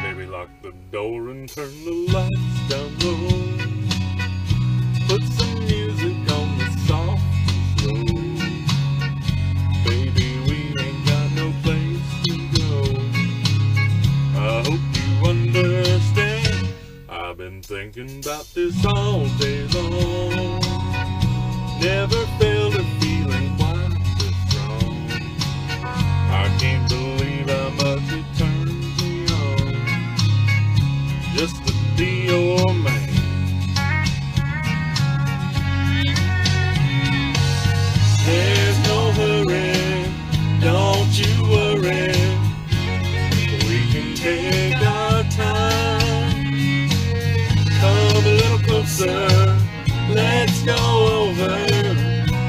Baby, lock the door and turn the lights down low. Put some music on the soft and slow. Baby, we ain't got no place to go. I hope you understand. I've been thinking about this all day long. Never felt a feeling quite this strong. I can't believe how much it turns me on just to be your man. There's no hurry, don't you worry. We can take our time. Come a little closer, let's go over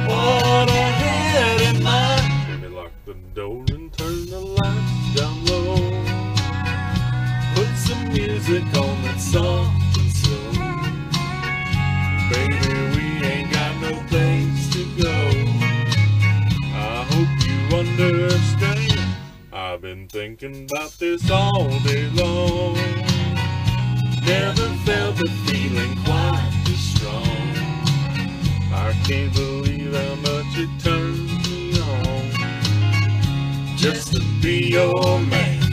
what I had in mind. Baby, lock the door and turn the lights down low. Put some music on that's soft and slow. Baby, we ain't got no place to go. I hope you understand. I've been thinking about this all day long. Never felt a feeling quite this strong. I can't believe how much it turns me on just to be your man.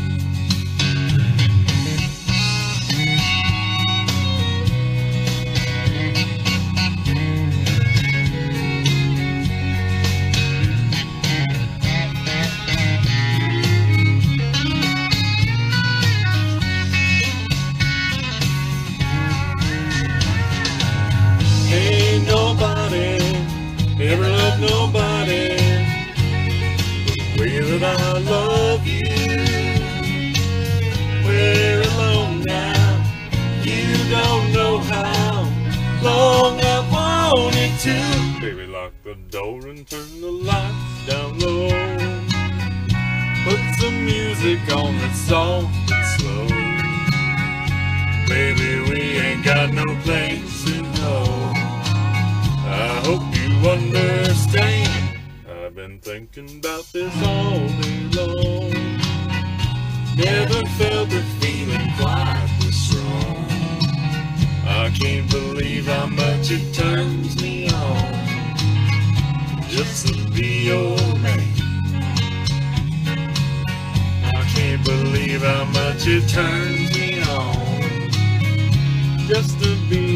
Ain't nobody ever loved nobody the way that I love you. We're alone now, you don't know how long I've wanted to. Baby, lock the door and turn the lights down low. Put some music on that's soft and slow. Baby, we ain't got no place to go. I hope you understand. I've been thinking about this all day long. Never felt a feeling quite this strong. I can't believe how much it turns me on just to be your man. I can't believe how much it turns me on just to be